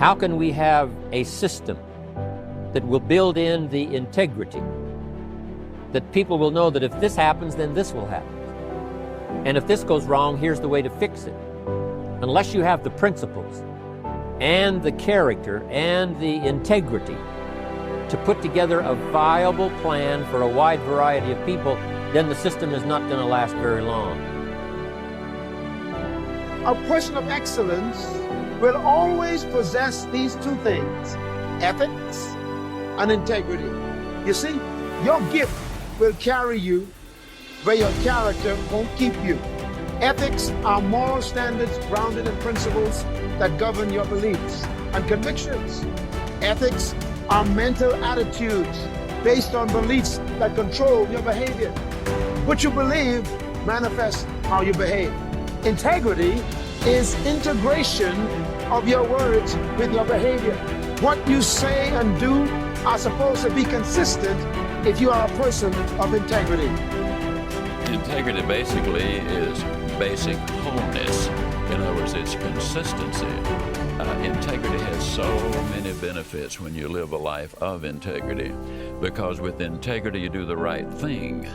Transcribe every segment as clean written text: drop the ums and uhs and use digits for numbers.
How can we have a system that will build in the integrity, that people will know that if this happens, then this will happen. And if this goes wrong, here's the way to fix it. Unless you have the principles and the character and the integrity to put together a viable plan for a wide variety of people, then the system is not going to last very long. A person of excellence will always possess these two things, ethics and integrity. You see, your gift will carry you where your character won't keep you. Ethics are moral standards grounded in principles that govern your beliefs and convictions. Ethics are mental attitudes based on beliefs that control your behavior. What you believe manifests how you behave. Integrity is integration of your words with your behavior. What you say and do are supposed to be consistent if you are a person of integrity. Integrity basically is basic wholeness. In other words, it's consistency. Integrity has so many benefits when you live a life of integrity, because with integrity you do the right thing.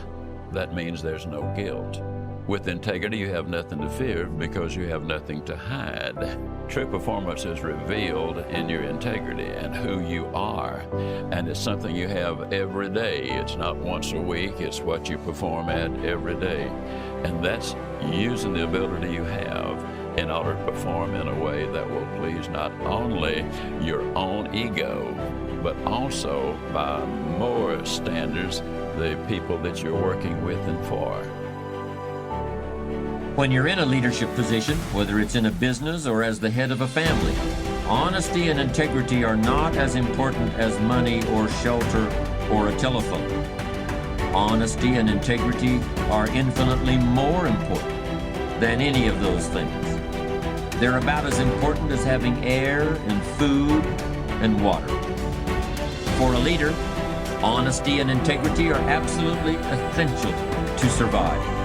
That means there's no guilt. With integrity you have nothing to fear because you have nothing to hide. True performance is revealed in your integrity and who you are, and it's something you have every day. It's not once a week, it's what you perform at every day. And that's using the ability you have in order to perform in a way that will please not only your own ego, but also by more standards, the people that you're working with and for. When you're in a leadership position, whether it's in a business or as the head of a family, honesty and integrity are not as important as money or shelter or a telephone. Honesty and integrity are infinitely more important than any of those things. They're about as important as having air and food and water. For a leader, honesty and integrity are absolutely essential to survive.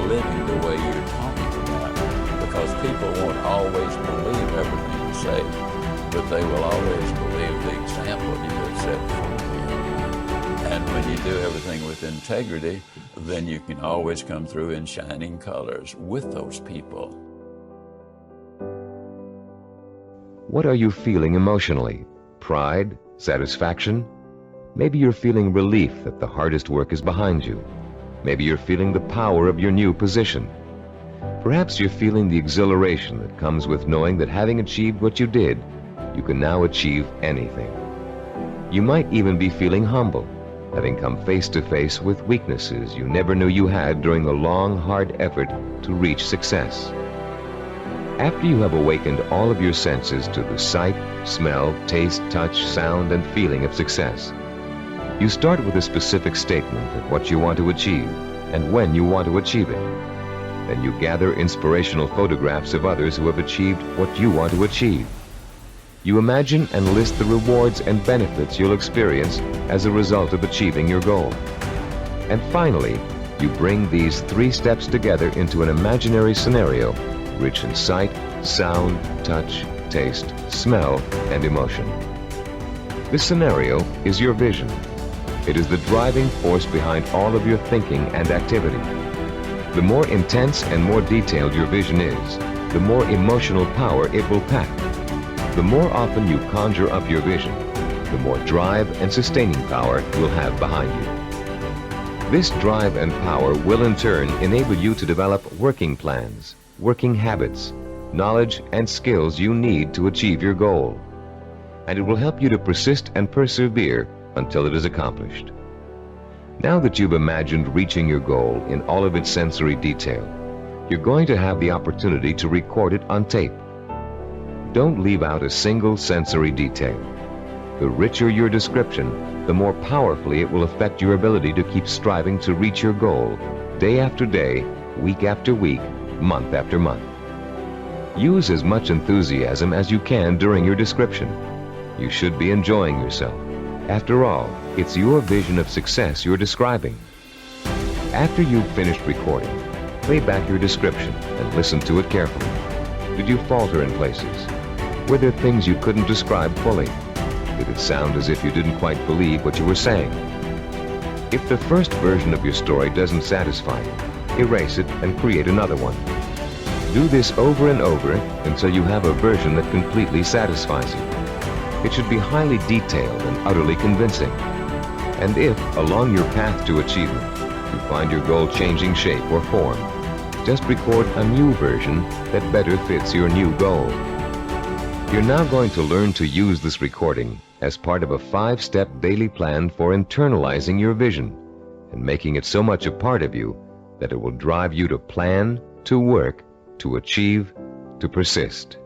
Living the way you're talking about, because people won't always believe everything you say, but they will always believe the example you have set for them. And when you do everything with integrity, then you can always come through in shining colors with those people. What are you feeling emotionally? Pride? Satisfaction? Maybe you're feeling relief that the hardest work is behind you. Maybe you're feeling the power of your new position. Perhaps you're feeling the exhilaration that comes with knowing that having achieved what you did, you can now achieve anything. You might even be feeling humble, having come face to face with weaknesses you never knew you had during the long, hard effort to reach success. After you have awakened all of your senses to the sight, smell, taste, touch, sound, and feeling of success, you start with a specific statement of what you want to achieve and when you want to achieve it. Then you gather inspirational photographs of others who have achieved what you want to achieve. You imagine and list the rewards and benefits you'll experience as a result of achieving your goal. And finally, you bring these 3 steps together into an imaginary scenario rich in sight, sound, touch, taste, smell, and emotion. This scenario is your vision. It is the driving force behind all of your thinking and activity. The more intense and more detailed your vision is, the more emotional power it will pack. The more often you conjure up your vision, the more drive and sustaining power you'll have behind you. This drive and power will in turn enable you to develop working plans, working habits, knowledge and skills you need to achieve your goal. And it will help you to persist and persevere until it is accomplished. Now that you've imagined reaching your goal in all of its sensory detail, you're going to have the opportunity to record it on tape. Don't leave out a single sensory detail. The richer your description, the more powerfully it will affect your ability to keep striving to reach your goal, day after day, week after week, month after month. Use as much enthusiasm as you can during your description. You should be enjoying yourself. After all, it's your vision of success you're describing. After you've finished recording, play back your description and listen to it carefully. Did you falter in places? Were there things you couldn't describe fully? Did it sound as if you didn't quite believe what you were saying? If the first version of your story doesn't satisfy you, erase it and create another one. Do this over and over until you have a version that completely satisfies you. It should be highly detailed and utterly convincing. And if, along your path to achievement, you find your goal changing shape or form, just record a new version that better fits your new goal. You're now going to learn to use this recording as part of a 5-step daily plan for internalizing your vision and making it so much a part of you that it will drive you to plan, to work, to achieve, to persist.